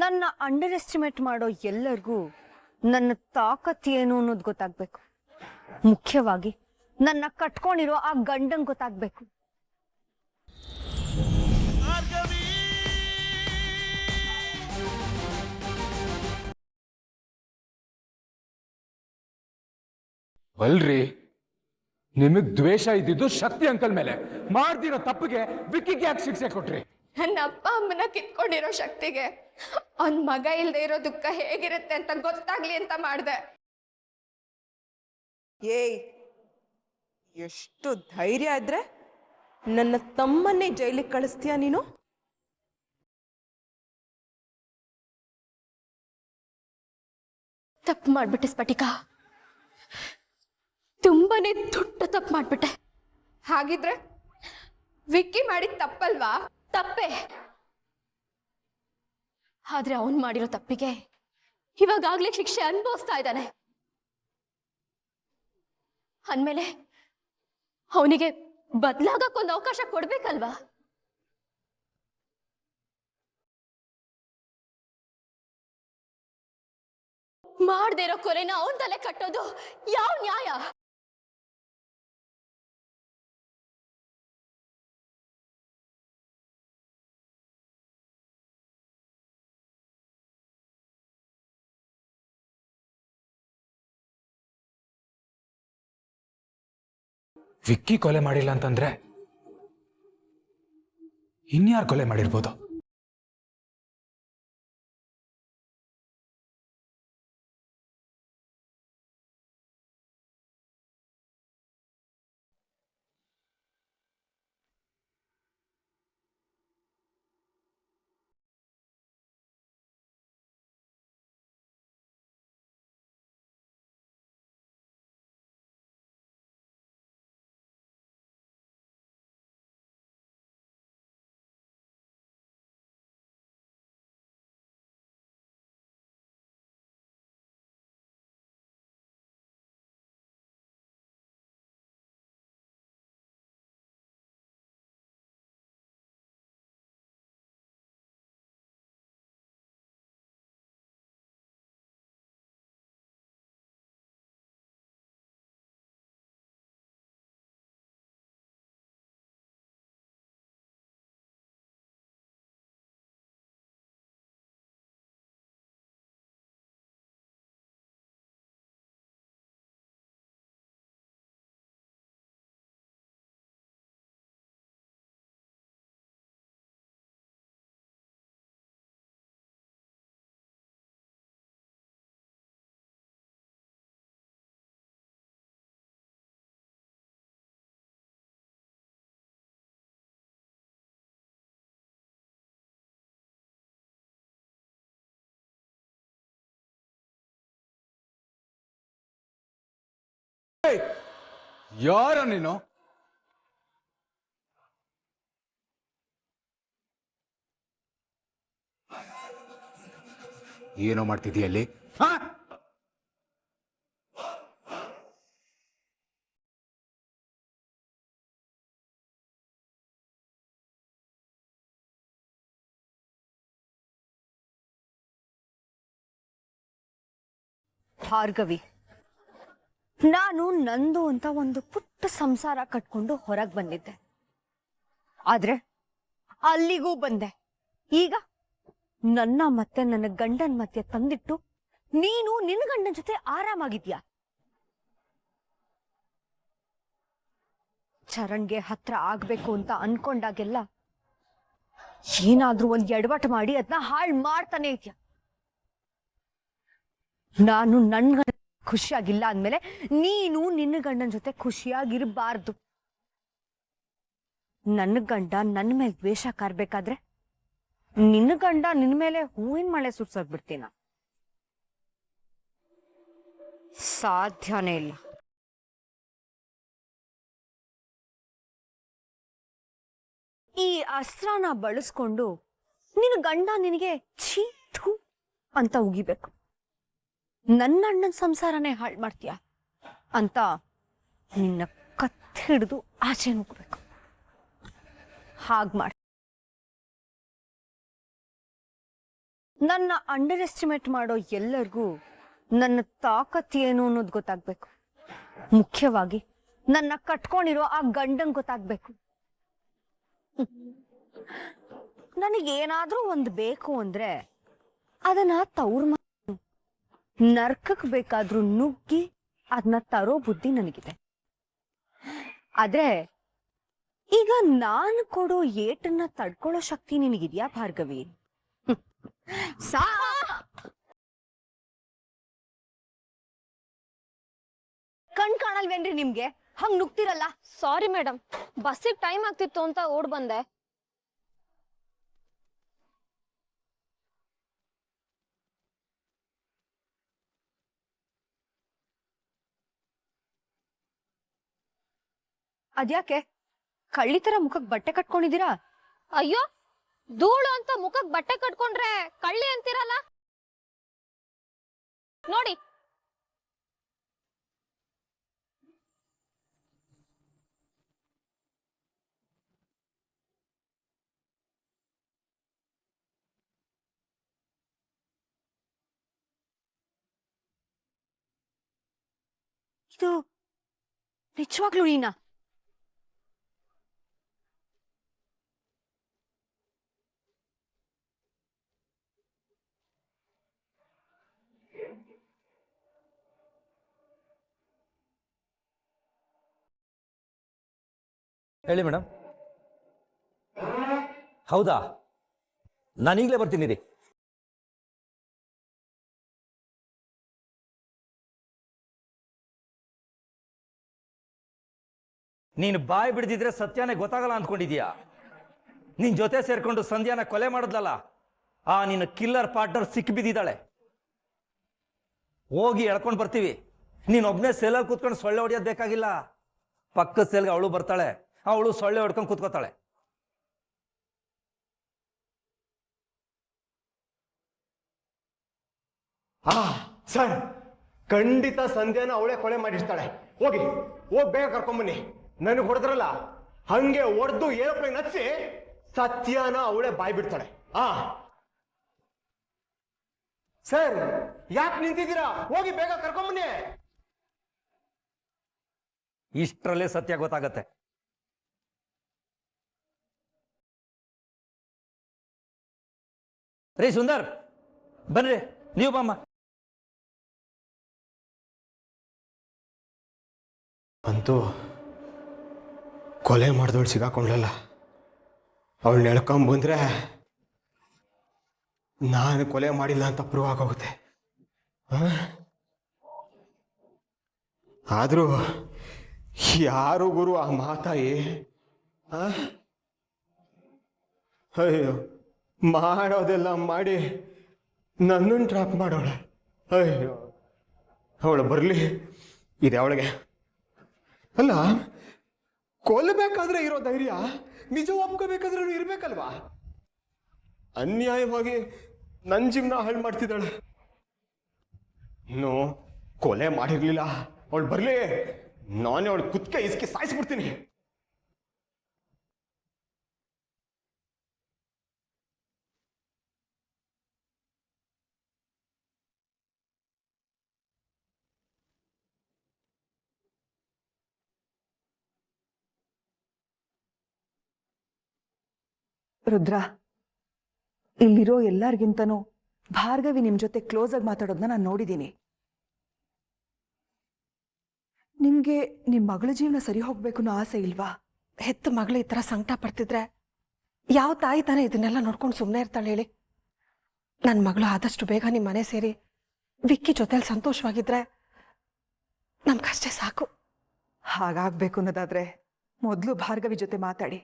ನನ್ನ under estimate ಮಾಡೋ ಎಲ್ಲರಿಗೂ ನನ್ನ ತಾಕತ್ ಏನು ಅನ್ನೋದು ಗೊತ್ತಾಗ್ಬೇಕು. ಮುಖ್ಯವಾಗಿ ನನ್ನ ಕಟ್ಕೊಂಡಿರೋ ಆ ಗಂಡಂಗ್ ಗೊತ್ತಾಗ್ಬೇಕು. ಅಲ್ರಿ, ನಿಮಗ್ ದ್ವೇಷ ಇದ್ದಿದ್ದು ಶಕ್ತಿ ಅಂಕಲ್ ಮೇಲೆ. ಮಾಡ್ದಿರೋ ತಪ್ಪಿಗೆ ವಿಕ್ಕಿಗೆ ಯಾಕೆ ಶಿಕ್ಷೆ ಕೊಟ್ರಿ? ನನ್ನ ಅಪ್ಪ ಅಮ್ಮನ ಕಿತ್ಕೊಂಡಿರೋ ಶಕ್ತಿಗೆ ಅವ್ನ್ ಮಗ ಇಲ್ದೇ ಇರೋ ದುಃಖ ಹೇಗಿರುತ್ತೆ ಅಂತ ಗೊತ್ತಾಗ್ಲಿ ಅಂತ ಮಾಡ್ದೆ. ಏಯ್, ಎಷ್ಟು ಧೈರ್ಯ ಇದ್ರೆ ನನ್ನ ತಮ್ಮನ್ನೇ ಜೈಲಿಗೆ ಕಳಿಸ್ತೀಯ ನೀನು? ತಪ್ಪು ಮಾಡ್ಬಿಟ್ಟೆ ಸ್ಫಟಿಕ, ತುಂಬಾನೇ ದೊಡ್ಡ ತಪ್ಪು ಮಾಡ್ಬಿಟ್ಟೆ. ಹಾಗಿದ್ರೆ ವಿಕ್ಕಿ ಮಾಡಿದ ತಪ್ಪಲ್ವಾ? ತಪ್ಪೆ. ಆದ್ರೆ ಅವನ್ ಮಾಡಿರೋ ತಪ್ಪಿಗೆ ಇವಾಗಾಗ್ಲೇ ಶಿಕ್ಷೆ ಅನುಭವಿಸ್ತಾ ಇದ್ದಾನೆ. ಅಂದ್ಮೇಲೆ ಅವನಿಗೆ ಬದಲಾಗಕ್ಕೊಂದು ಅವಕಾಶ ಕೊಡ್ಬೇಕಲ್ವಾ? ಮಾಡದೇ ಇರೋ ಕೊಲೆನ ಅವನ್ ತಲೆ ಕಟ್ಟೋದು ಯಾವ ನ್ಯಾಯ? ವಿಕ್ಕಿ ಕೊಲೆ ಮಾಡಿಲ್ಲ ಅಂತಂದ್ರೆ ಇನ್ಯಾರು ಕೊಲೆ ಮಾಡಿರ್ಬೋದು? ಯಾರ ನೀನು? ಏನೋ ಮಾಡ್ತಿದ್ದೀಯಲ್ಲಿ? ಭಾರ್ಗವಿ, ನಾನು ನಂದು ಅಂತ ಒಂದು ಪುಟ್ಟ ಸಂಸಾರ ಕಟ್ಕೊಂಡು ಹೊರಗೆ ಬಂದಿದ್ದೆ. ಆದ್ರೆ ಅಲ್ಲಿಗೂ ಬಂದೆ. ಈಗ ನನ್ನ ಮತ್ತೆ ನನ್ನ ಗಂಡನ ಮಧ್ಯೆ ತಂದಿಟ್ಟು ನೀನು ನಿನ್ನ ಗಂಡನ ಜೊತೆ ಆರಾಮಾಗಿದ್ಯಾ? ಚರಣ್ಗೆ ಹತ್ರ ಆಗ್ಬೇಕು ಅಂತ ಅನ್ಕೊಂಡಾಗೆಲ್ಲ ಏನಾದ್ರೂ ಒಂದ್ ಎಡವಟ್ಟು ಮಾಡಿ ಅದನ್ನ ಹಾಳು ಮಾಡ್ತಾನೆ ಇದೆಯಾ? ನಾನು ನನ್ ಗಂಡ ಖುಷಿಯಾಗಿಲ್ಲ ಅಂದ್ಮೇಲೆ ನೀನು ನಿನ್ನ ಗಂಡನ ಜೊತೆ ಖುಷಿಯಾಗಿರಬಾರ್ದು. ನನ್ನ ಗಂಡ ನನ್ನ ಮೇಲೆ ದ್ವೇಷ ಕಾರ್ಬೇಕಾದ್ರೆ ನಿನ್ನ ಗಂಡ ನಿನ್ನ ಮೇಲೆ ಹೂವಿನ ಮಳೆ ಸುರ್ಸೋದ್ ಬಿಡ್ತೀನ? ಸಾಧ್ಯನೇ ಇಲ್ಲ. ಈ ಅಸ್ತ್ರನ ಬಳಸ್ಕೊಂಡು ನಿನ್ನ ಗಂಡ ನಿನಗೆ ಛೀ ಥು ಅಂತ ಉಗಿಬೇಕು. ನನ್ನ ಅಣ್ಣನ ಸಂಸಾರನೇ ಹಾಳು ಮಾಡ್ತೀಯ ಅಂತ ನಿನ್ನ ಕತ್ತಿ ಹಿಡಿದು ಆಚೆ ನುಗ್ಬೇಕು. ಹಾಗೆ ಮಾಡಿ ನನ್ನ ಅಂಡರ್ ಎಸ್ಟಿಮೇಟ್ ಮಾಡೋ ಎಲ್ಲರಿಗೂ ನನ್ನ ತಾಕತ್ ಏನು ಅನ್ನೋದು ಗೊತ್ತಾಗ್ಬೇಕು. ಮುಖ್ಯವಾಗಿ ನನ್ನ ಕಟ್ಕೊಂಡಿರೋ ಆ ಗಂಡಂಗ್ ಗೊತ್ತಾಗ್ಬೇಕು. ನನಗೇನಾದ್ರೂ ಒಂದು ಬೇಕು ಅಂದ್ರೆ ಅದನ್ನ ತವ್ರ ನರ್ಕಕ್ ಬೇಕಾದ್ರೂ ನುಗ್ಗಿ ಅದನ್ನ ತರೋ ಬುದ್ಧಿ ನನಗಿದೆ. ಆದ್ರೆ ಈಗ ನಾನು ಕೊಡೋ ಏಟನ್ನ ತಡ್ಕೊಳ್ಳೋ ಶಕ್ತಿ ನಿನಗಿದ್ಯಾ ಭಾರ್ಗವಿ? ಸಾ ಕಣ್ ಕಾಣಲ್ವೇನ್ರಿ ನಿಮ್ಗೆ? ಹಂಗ್ ನುಗ್ತಿರಲ್ಲ. ಸಾರಿ ಮೇಡಮ್, ಬಸ್ಸಿಗೆ ಟೈಮ್ ಆಗ್ತಿತ್ತು ಅಂತ ಓಡ್ ಬಂದೆ. ಅದ್ಯಾಕೆ ಕಳ್ಳಿ ತರ ಮುಖಕ್ ಬಟ್ಟೆ ಕಟ್ಕೊಂಡಿದೀರಾ? ಅಯ್ಯೋ, ಧೂಳು ಅಂತ ಮುಖಕ್ ಬಟ್ಟೆ ಕಟ್ಕೊಂಡ್ರೆ ಕಳ್ಳಿ ಅಂತೀರಲ್ಲ ನೋಡಿ. ಇದು ನಿಜವಾಗ್ಲೂ ನೀನಾ? ಹೇಳಿ ಮೇಡಮ್. ಹೌದಾ, ನಾನು ಈಗಲೇ ಬರ್ತೀನಿ ರೀ. ನೀನು ಬಾಯಿ ಬಿಡ್ದಿದ್ರೆ ಸತ್ಯನೇ ಗೊತ್ತಾಗಲ್ಲ ಅಂದ್ಕೊಂಡಿದ್ಯಾ? ನಿನ್ ಜೊತೆ ಸೇರ್ಕೊಂಡು ಸಂಧ್ಯಾನ ಕೊಲೆ ಮಾಡಿದ್ಲಲ್ಲ, ಆ ನಿನ್ನ ಕಿಲ್ಲರ್ ಪಾರ್ಟ್ನರ್ ಸಿಕ್ಕಿಬಿದ್ದಿದ್ದಾಳೆ. ಹೋಗಿ ಎಳ್ಕೊಂಡು ಬರ್ತೀವಿ. ನೀನೊಬ್ಬನೇ ಸೆಲಲ್ಲಿ ಕೂತ್ಕೊಂಡು ಸೊಳ್ಳೆ ಹೊಡಿಯೋದು ಬೇಕಾಗಿಲ್ಲ. ಪಕ್ಕದ ಸೆಲ್ಗೆ ಅವಳು ಬರ್ತಾಳೆ, ಅವಳು ಸೊಳ್ಳೆ ಹೊಡ್ಕೊಂಡು ಕೂತ್ಕೋತಾಳೆ. ಸರ್, ಖಂಡಿತ ಸಂಧ್ಯಾನ ಅವಳೇ ಕೊಲೆ ಮಾಡಿರ್ತಾಳೆ. ಹೋಗಿ ಬೇಗ ಕರ್ಕೊಂಬನ್ನಿ. ನನಗೆ ಹೊಡೆದ್ರಲ್ಲ, ಹಂಗೆ ಹೊಡೆದು ಏರೋಪ್ಲೇನ್ ಹಚ್ಚಿ ಸತ್ಯನ ಅವಳೇ ಬಾಯ್ ಬಿಡ್ತಾಳೆ. ಸರ್, ಯಾಕೆ ನಿಂತಿದ್ದೀರಾ? ಹೋಗಿ ಬೇಗ ಕರ್ಕೊಂಬನ್ನಿ. ಇಷ್ಟರಲ್ಲೇ ಸತ್ಯ ಗೊತ್ತಾಗತ್ತೆ. ರೀ ಸುಂದರ್, ಬನ್ರಿ. ನೀವು ಬಾಮ್ಮ. ಅಂತೂ ಕೊಲೆ ಮಾಡಿದವಳು ಸಿಗಾಕೊಂಡ್ಲಲ್ಲ. ಅವಳು ನೆಳ್ಕೊಂಬಂದ್ರೆ ನಾನು ಕೊಲೆ ಮಾಡಿಲ್ಲ ಅಂತ ಪ್ರೂವ್ ಆಗೋಗುತ್ತೆ. ಆದರೂ ಯಾರು ಗುರು ಆ ಮಾತಾಯಿ? ಅಯ್ಯೋ, ಮಾಡೋದೆಲ್ಲ ಮಾಡಿ ನನ್ನನ್ನು ಟ್ರ್ಯಾಪ್ ಮಾಡೋಳೆ. ಅಯ್ಯೋ, ಅವಳು ಬರಲಿ, ಇದೆ ಅವಳಿಗೆ. ಅಲ್ಲ, ಕೊಲ್ಲಬೇಕಾದ್ರೆ ಇರೋ ಧೈರ್ಯ ನಿಜ ಒಪ್ಕೋಬೇಕಾದ್ರೂ ಇರ್ಬೇಕಲ್ವಾ? ಅನ್ಯಾಯವಾಗಿ ನನ್ನ ಜೀವನ ಹಾಳು ಮಾಡ್ತಿದ್ದಾಳೆ. ಕೊಲೆ ಮಾಡಿರ್ಲಿಲ್ಲ. ಅವಳು ಬರ್ಲಿ, ನಾನೇ ಅವಳು ಕುತ್ಕೆ ಇಸ್ಕಿ ಸಾಯಿಸ್ಬಿಡ್ತೀನಿ. ರುದ್ರ, ಇಲ್ಲಿರೋ ಎಲ್ಲರಿಗಿಂತನೂ ಭಾರ್ಗವಿ ನಿಮ್ ಜೊತೆ ಕ್ಲೋಸ್ ಆಗಿ ಮಾತಾಡೋದನ್ನ ನಾನು ನೋಡಿದ್ದೀನಿ. ನಿಮ್ಗೆ ನಿಮ್ ಮಗಳ ಜೀವನ ಸರಿ ಹೋಗ್ಬೇಕು ಅನ್ನೋ ಆಸೆ ಇಲ್ವಾ? ಹೆತ್ತ ಮಗಳು ಈ ಥರ ಸಂಕಟ ಪಡ್ತಿದ್ರೆ ಯಾವ ತಾಯಿ ತಾನೇ ಇದನ್ನೆಲ್ಲ ನೋಡ್ಕೊಂಡು ಸುಮ್ಮನೆ ಇರ್ತಾಳೆ ಹೇಳಿ? ನನ್ನ ಮಗಳು ಆದಷ್ಟು ಬೇಗ ನಿಮ್ಮ ಮನೆ ಸೇರಿ ವಿಕ್ಕಿ ಜೊತೆಲಿ ಸಂತೋಷವಾಗಿದ್ರೆ ನಮ್ಗಷ್ಟೇ ಸಾಕು. ಹಾಗಾಗ್ಬೇಕು ಅನ್ನೋದಾದ್ರೆ ಮೊದಲು ಭಾರ್ಗವಿ ಜೊತೆ ಮಾತಾಡಿ.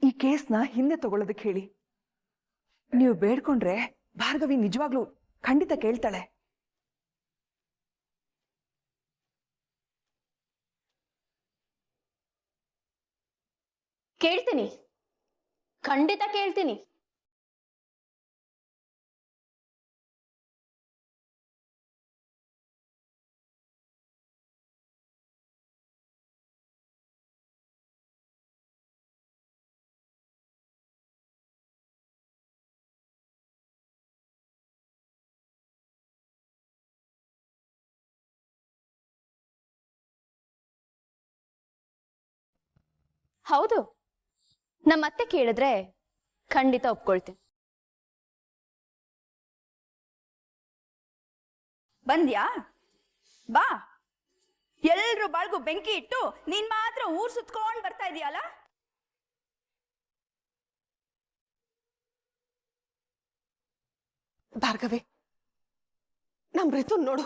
ಈ ಕೇಸ್ನ ಹಿಂದೆ ತಗೊಳ್ಳೋದಕ್ಕೆ ಹೇಳಿ. ನೀವು ಬೇಡ್ಕೊಂಡ್ರೆ ಭಾರ್ಗವಿ ನಿಜವಾಗ್ಲೂ ಖಂಡಿತ ಕೇಳ್ತಾಳೆ. ಕೇಳ್ತೀನಿ, ಖಂಡಿತ ಕೇಳ್ತೀನಿ. ಹೌದು, ನಮ್ಮತ್ತೆ ಕೇಳಿದ್ರೆ ಖಂಡಿತ ಒಪ್ಕೊಳ್ತೀನಿ. ಬಂದ್ಯಾ? ಬಾ. ಎಲ್ರು ಬಾಳ್ಗೂ ಬೆಂಕಿ ಇಟ್ಟು ನೀನ್ ಮಾತ್ರ ಊರ್ ಸುತ್ಕೊಂಡ್ ಬರ್ತಾ ಇದೀಯಲ್ಲ? ಭಾರ್ಗವಿ, ನಮ್ ರಿತು ನೋಡು,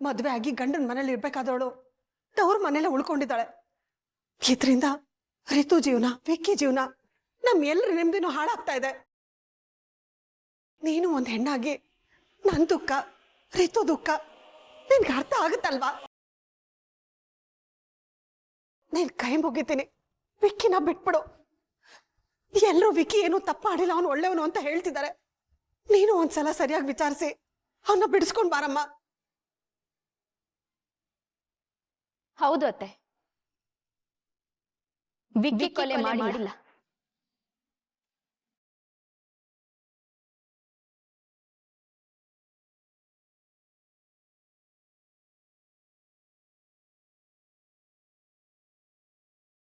ಮದ್ವೆ ಆಗಿ ಗಂಡನ ಮನೇಲಿ ಇರ್ಬೇಕಾದವಳು ತವ್ರ ಮನೇಲೆ ಉಳ್ಕೊಂಡಿದ್ದಾಳೆ. ಇದ್ರಿಂದ ರಿತು ಜೀವನ, ವಿಕ್ಕಿ ಜೀವನ, ನಮ್ ಎಲ್ರ ನೆಮ್ಮದಿನೂ ಹಾಳಾಗ್ತಾ ಇದೆ. ನೀನು ಒಂದ್ ಹೆಣ್ಣಾಗಿ ನನ್ ದುಃಖ, ರಿತು ದುಃಖ ನಿನ್ಗೆ ಅರ್ಥ ಆಗುತ್ತಲ್ವಾ? ನೀನ್ ಕೈ ಮುಗಿತೀನಿ, ವಿಕ್ಕಿನ ಬಿಟ್ಬಿಡು. ಎಲ್ರೂ ವಿಕ್ಕಿ ಏನು ತಪ್ಪು ಮಾಡಿಲ್ಲ, ಅವನು ಒಳ್ಳೆಯವನು ಅಂತ ಹೇಳ್ತಿದ್ದಾರೆ. ನೀನು ಒಂದ್ಸಲ ಸರಿಯಾಗಿ ವಿಚಾರಿಸಿ ಅವನ್ನ ಬಿಡಿಸ್ಕೊಂಡ್ ಬಾರಮ್ಮ. ಹೌದು ಅತ್ತೆ, ವಿಕ್ಕಿ ಕೊಲೆ ಮಾಡಿಲ್ಲ.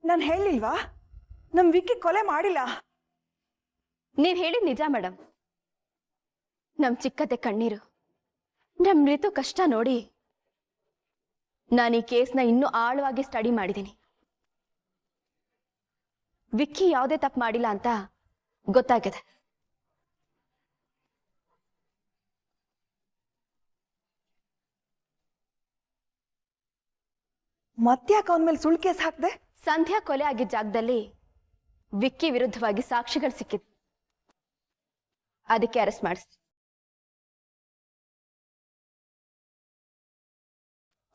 ನಾನು ಹೇಳಿಲ್ವಾ ನಮ್ ವಿಕ್ಕಿ ಕೊಲೆ ಮಾಡಿಲ್ಲ? ನೀವ್ ಹೇಳಿದ್ ನಿಜ ಮೇಡಮ್. ನಮ್ ಚಿಕ್ಕತೆ ಕಣ್ಣೀರು, ನಮ್ ರಿತು ಕಷ್ಟ ನೋಡಿ ನಾನು ಈ ಕೇಸ್ನ ಇನ್ನೂ ಆಳವಾಗಿ ಸ್ಟಡಿ ಮಾಡಿದ್ದೀನಿ. ವಿಕ್ಕಿ ಯಾವುದೇ ತಪ್ಪು ಮಾಡಿಲ್ಲ ಅಂತ ಗೊತ್ತಾಗಿದೆ. ಮತ್ತ್ಯಾಕೆ ಅವನ ಮೇಲೆ ಸುಳ್ಳು ಕೇಸ್ ಹಾಕ್ದೆ? ಸಂಧ್ಯಾ ಕೊಲೆ ಆಗಿದ್ದ ಜಾಗದಲ್ಲಿ ವಿಕ್ಕಿ ವಿರುದ್ಧವಾಗಿ ಸಾಕ್ಷಿಗಳು ಸಿಕ್ಕಿದ್ವು, ಅದಕ್ಕೆ ಅರೆಸ್ಟ್ ಮಾಡಿಸ್ತೀನಿ.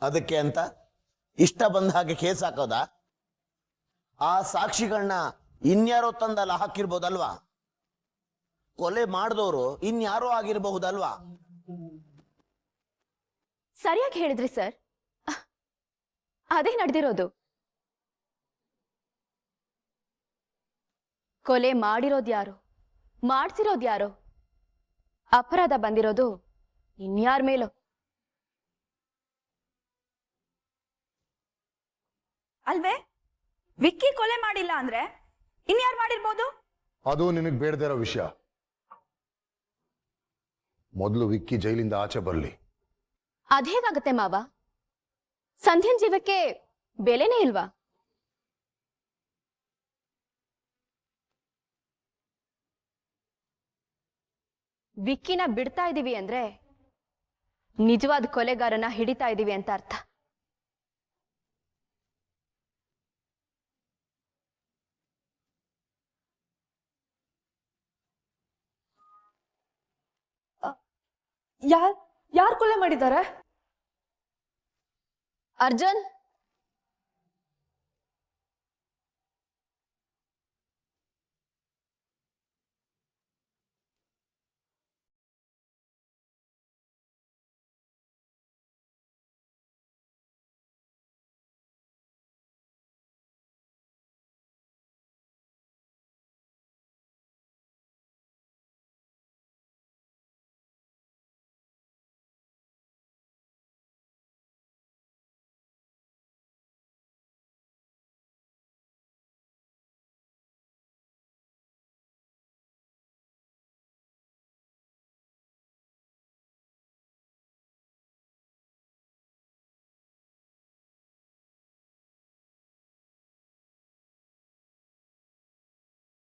ಅದಕ್ಕೆ ಅಂತ ಇಷ್ಟ ಬಂದ ಹಾಗೆ ಕೇಸ್ ಹಾಕೋದಾ? ಆ ಸಾಕ್ಷಿಗಳನ್ನ ಇನ್ಯಾರೋ ತಂದಲ್ಲ ಹಾಕಿರ್ಬೋದಲ್ವಾ? ಕೊಲೆ ಮಾಡಿದವರು ಇನ್ಯಾರೋ ಆಗಿರಬಹುದಲ್ವಾ? ಸರಿಯಾಗಿ ಹೇಳಿದ್ರಿ ಸರ್, ಅದೇ ನಡೆದಿರೋದು. ಕೊಲೆ ಮಾಡಿರೋದ್ಯಾರು, ಮಾಡ್ಸಿರೋದ್ಯಾರೋ, ಅಪರಾಧ ಬಂದಿರೋದು ಇನ್ಯಾರ ಮೇಲೋ. ಅಲ್ವೇ? ವಿಕ್ಕಿ ಕೊಲೆ ಮಾಡಿಲ್ಲ ಅಂದ್ರೆ ಇನ್ಯಾರು ಮಾಡಿರ್ಬೋದು? ಅದು ನಿನಗೆ ಬೇಡದೇ ಇರೋ ವಿಷಯ. ಮೊದಲು ವಿಕ್ಕಿ ಜೈಲಿಂದ ಆಚೆ ಬರಲಿ. ಅದೇಗಾಗತ್ತೆ ಮಾವ? ಸಂಧ್ಯನ್ ಜೀವಕ್ಕೆ ಬೆಲೆನೇ ಇಲ್ವಾ? ವಿಕ್ಕಿನ ಬಿಡ್ತಾ ಇದೀವಿ ಅಂದ್ರೆ ನಿಜವಾದ ಕೊಲೆಗಾರನ ಹಿಡಿತಾ ಇದೀವಿ ಅಂತ ಅರ್ಥ. ಯಾರ್ ಕೊಲೆ ಮಾಡಿದ್ದಾರೆ? ಅರ್ಜುನ್,